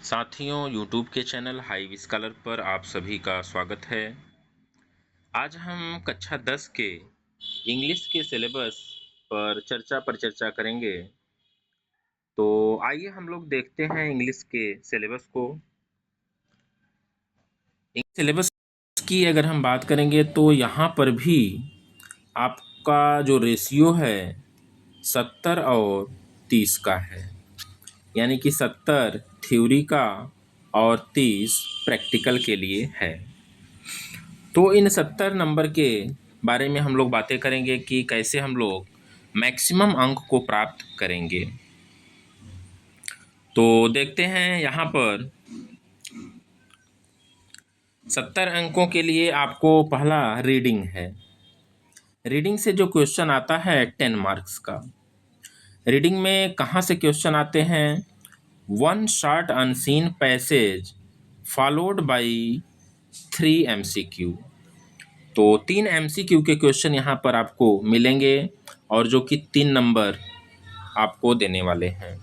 साथियों, YouTube के channel high विस्कलर पर आप सभी का स्वागत है। आज हम कक्षा 10 के इंग्लिश के सिलेबस पर चर्चा करेंगे। तो आइए हम लोग देखते हैं इंग्लिश के सिलेबस को। सिलेबस की अगर हम बात करेंगे तो यहाँ पर भी आपका जो रेशियो है 70 और 30 का है, यानी कि 70 थ्योरी का और 30 प्रैक्टिकल के लिए है। तो इन 70 नंबर के बारे में हम लोग बातें करेंगे कि कैसे हम लोग मैक्सिमम अंक को प्राप्त करेंगे। तो देखते हैं यहाँ पर 70 अंकों के लिए आपको पहला रीडिंग है। रीडिंग से जो क्वेश्चन आता है 10 मार्क्स का। रीडिंग में कहाँ से क्वेश्चन आते हैं? One short unseen passage followed by 3 MCQ। तो 3 MCQ के क्वेश्चन यहाँ पर आपको मिलेंगे और जो कि 3 नंबर आपको देने वाले हैं।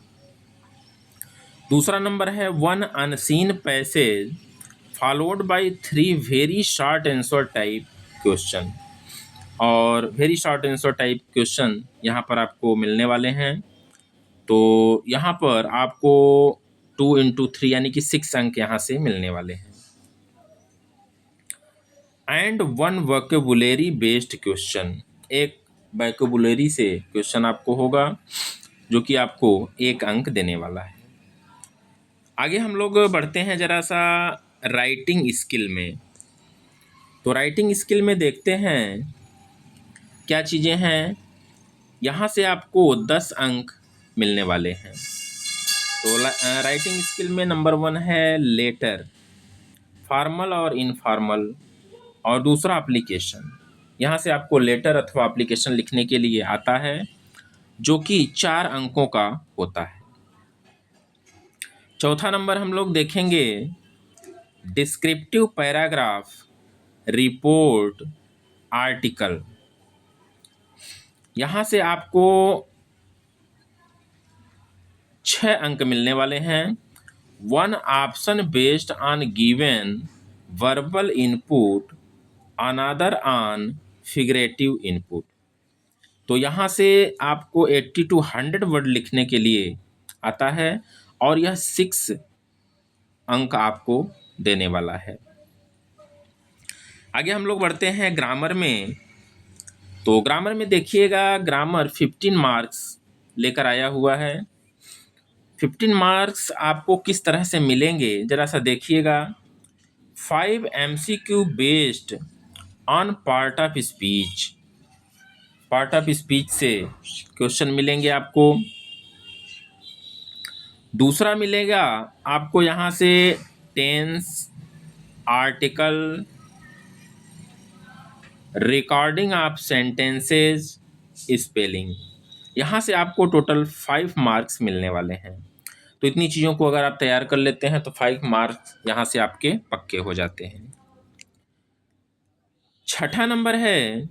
दूसरा नंबर है one unseen passage followed by 3 very short answer type question. और very short answer type question यहाँ पर आपको मिलने वाले हैं। तो यहाँ पर आपको 2 into 3 यानी कि 6 अंक यहाँ से मिलने वाले हैं। And one vocabulary based question, एक वोकेबुलरी से क्वेश्चन आपको होगा जो कि आपको 1 अंक देने वाला है। आगे हम लोग बढ़ते हैं जरा सा राइटिंग स्किल में। तो राइटिंग स्किल में देखते हैं क्या चीज़ें हैं। यहाँ से आपको 10 अंक मिलने वाले हैं। तो राइटिंग स्किल में नंबर 1 है लेटर, फॉर्मल और इनफॉर्मल, और दूसरा एप्लीकेशन। यहाँ से आपको लेटर अथवा एप्लीकेशन लिखने के लिए आता है जो कि 4 अंकों का होता है। चौथा नंबर हम लोग देखेंगे डिस्क्रिप्टिव पैराग्राफ, रिपोर्ट, आर्टिकल। यहाँ से आपको 6 अंक मिलने वाले हैं। One option based on given verbal input, another on figurative input. तो यहाँ से आपको 80 to 100 वर्ड लिखने के लिए आता है और यह 6 अंक आपको देने वाला है। आगे हम लोग बढ़ते हैं ग्रामर में। तो ग्रामर में देखिएगा, ग्रामर 15 मार्क्स लेकर आया हुआ है। 15 मार्क्स आपको किस तरह से मिलेंगे जरा सा देखिएगा। 5 MCQ based on part of speech, part of speech से क्वेश्चन मिलेंगे आपको। दूसरा मिलेगा आपको यहाँ से tense, article, recording of sentences, spelling. यहाँ से आपको टोटल 5 मार्क्स मिलने वाले हैं। तो इतनी चीज़ों को अगर आप तैयार कर लेते हैं तो 5 मार्क्स यहाँ से आपके पक्के हो जाते हैं। छठा नंबर है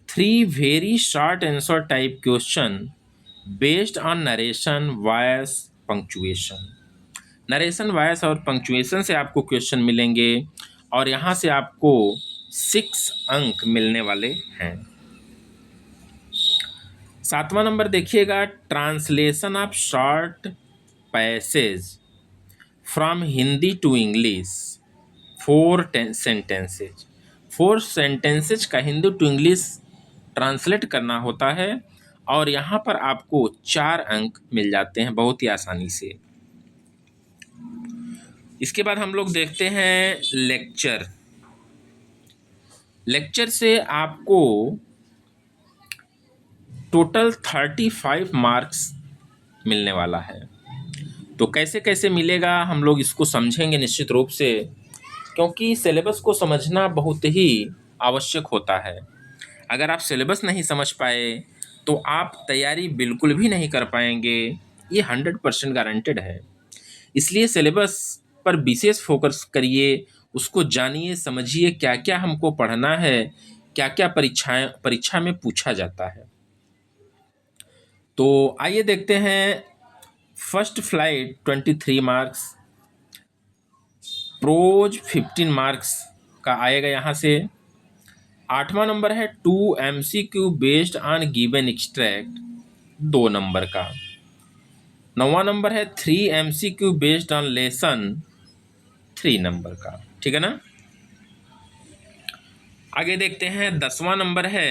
3 very short answer type question based on narration, voice, punctuation. Narration, voice और पंक्चुएशन से आपको क्वेश्चन मिलेंगे और यहाँ से आपको 6 अंक मिलने वाले हैं। 7वां नंबर देखिएगा translation of short passage from Hindi to English, 4 sentences. 4 sentences का हिंदी टू इंग्लिश ट्रांसलेट करना होता है और यहाँ पर आपको 4 अंक मिल जाते हैं बहुत ही आसानी से। इसके बाद हम लोग देखते हैं लेक्चर। लेक्चर से आपको टोटल 35 मार्क्स मिलने वाला है। तो कैसे कैसे मिलेगा हम लोग इसको समझेंगे निश्चित रूप से, क्योंकि सिलेबस को समझना बहुत ही आवश्यक होता है। अगर आप सिलेबस नहीं समझ पाए तो आप तैयारी बिल्कुल भी नहीं कर पाएंगे, ये 100% गारंटेड है। इसलिए सिलेबस पर विशेष फोकस करिए, उसको जानिए, समझिए क्या क्या हमको पढ़ना है, क्या क्या परीक्षा में पूछा जाता है। तो आइए देखते हैं First Flight 23 marks, prose 15 marks का आएगा यहाँ से। 8वां नंबर है 2 MCQ based on given extract, 2 number का। 9वां नंबर है 3 MCQ based on lesson, 3 number का। ठीक है ना। आगे देखते हैं 10वां नंबर है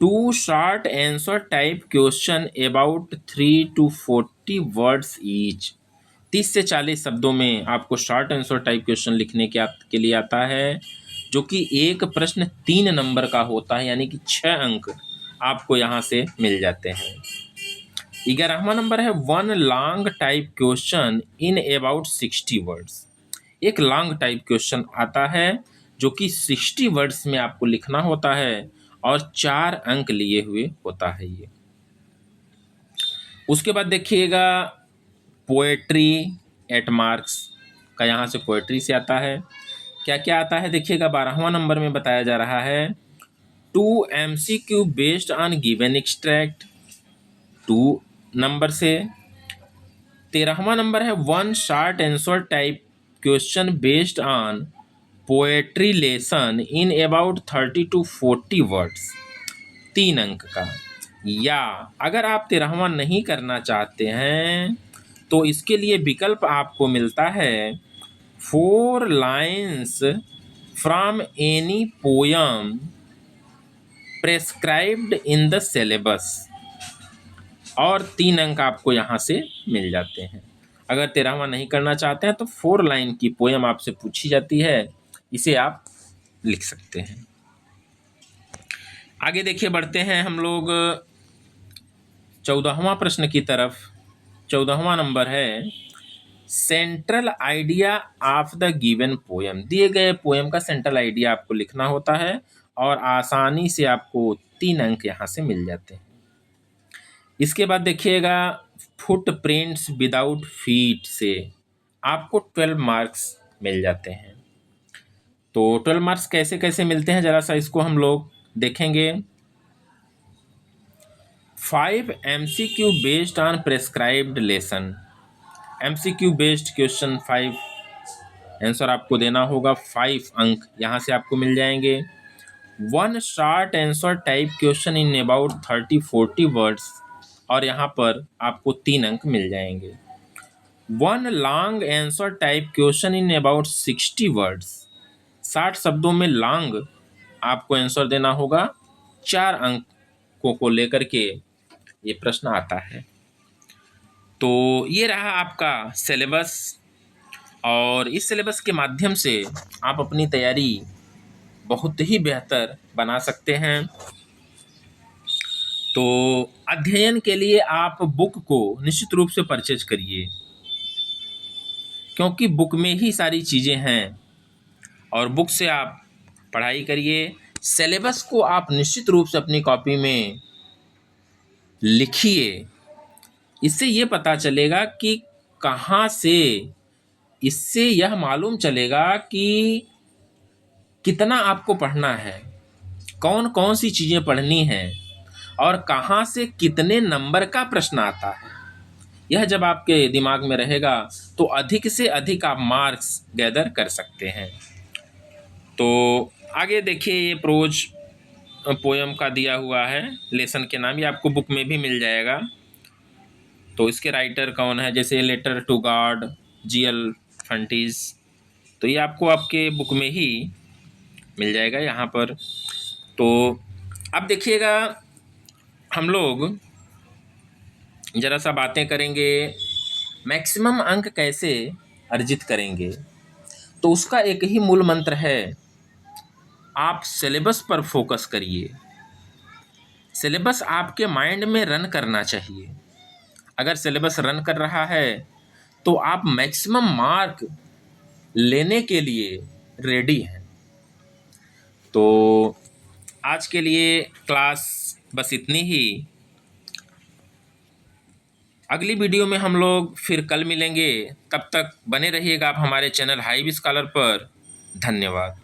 2 short answer type question about 3 to 40 words each. 30 से 40 शब्दों में आपको शॉर्ट आंसर टाइप क्वेश्चन लिखने के लिए आता है, जो कि एक प्रश्न 3 नंबर का होता है, यानी कि 6 अंक आपको यहाँ से मिल जाते हैं। 11वां नंबर है 1 long type question in about 60 words. एक लॉन्ग टाइप क्वेश्चन आता है जो कि 60 वर्ड्स में आपको लिखना होता है और 4 अंक लिए हुए होता है ये। उसके बाद देखिएगा पोएट्री 8 मार्क्स का, यहाँ से पोएट्री से आता है। क्या क्या आता है देखिएगा, 12वां नंबर में बताया जा रहा है 2 MCQ based on given extract, 2 number से। 13वां नंबर है 1 short answer type question based on poetry lesson in about 30 to 40 words, 3 अंक का। या अगर आप 13वां नहीं करना चाहते हैं तो इसके लिए विकल्प आपको मिलता है 4 lines from any poem prescribed in the syllabus, और 3 अंक आपको यहाँ से मिल जाते हैं। अगर 13वां नहीं करना चाहते हैं तो 4 लाइन की पोयम आपसे पूछी जाती है, इसे आप लिख सकते हैं। आगे देखिए, बढ़ते हैं हम लोग 14वां प्रश्न की तरफ। 14वां नंबर है central idea of the given poem. दिए गए पोयम का सेंट्रल आइडिया आपको लिखना होता है और आसानी से आपको 3 अंक यहाँ से मिल जाते हैं। इसके बाद देखिएगा फुटप्रिंट्स विदाउट फीट से आपको 12 मार्क्स मिल जाते हैं। तो 12 मार्क्स कैसे कैसे मिलते हैं जरा सा इसको हम लोग देखेंगे। 5 MCQ based on prescribed lesson, MCQ based question 5 answer आपको देना होगा, 5 अंक यहाँ से आपको मिल जाएंगे। 1 short answer type question in about 30-40 words, और यहाँ पर आपको 3 अंक मिल जाएंगे। 1 long answer type question in about 60 words, 60 शब्दों में लॉन्ग आपको आंसर देना होगा, 4 अंकों को लेकर के ये प्रश्न आता है। तो ये रहा आपका सिलेबस, और इस सिलेबस के माध्यम से आप अपनी तैयारी बहुत ही बेहतर बना सकते हैं। तो अध्ययन के लिए आप बुक को निश्चित रूप से परचेज करिए, क्योंकि बुक में ही सारी चीज़ें हैं और बुक से आप पढ़ाई करिए। सिलेबस को आप निश्चित रूप से अपनी कॉपी में लिखिए, इससे ये पता चलेगा कि कहाँ से, इससे यह मालूम चलेगा कि कितना आपको पढ़ना है, कौन कौन सी चीज़ें पढ़नी हैं और कहाँ से कितने नंबर का प्रश्न आता है। यह जब आपके दिमाग में रहेगा तो अधिक से अधिक आप मार्क्स गैदर कर सकते हैं। तो आगे देखिए, ये प्रोज पोयम का दिया हुआ है, लेसन के नाम, ये आपको बुक में भी मिल जाएगा। तो इसके राइटर कौन है, जैसे लेटर टू गॉड, GL फंटीज, तो ये आपको आपके बुक में ही मिल जाएगा यहाँ पर। तो अब देखिएगा, हम लोग ज़रा सा बातें करेंगे मैक्सिमम अंक कैसे अर्जित करेंगे। तो उसका एक ही मूल मंत्र है, आप सिलेबस पर फोकस करिए। सिलेबस आपके माइंड में रन करना चाहिए। अगर सिलेबस रन कर रहा है तो आप मैक्सिमम मार्क लेने के लिए रेडी हैं। तो आज के लिए क्लास बस इतनी ही। अगली वीडियो में हम लोग फिर कल मिलेंगे, तब तक बने रहिएगा आप हमारे चैनल हाईवी स्कॉलर पर। धन्यवाद।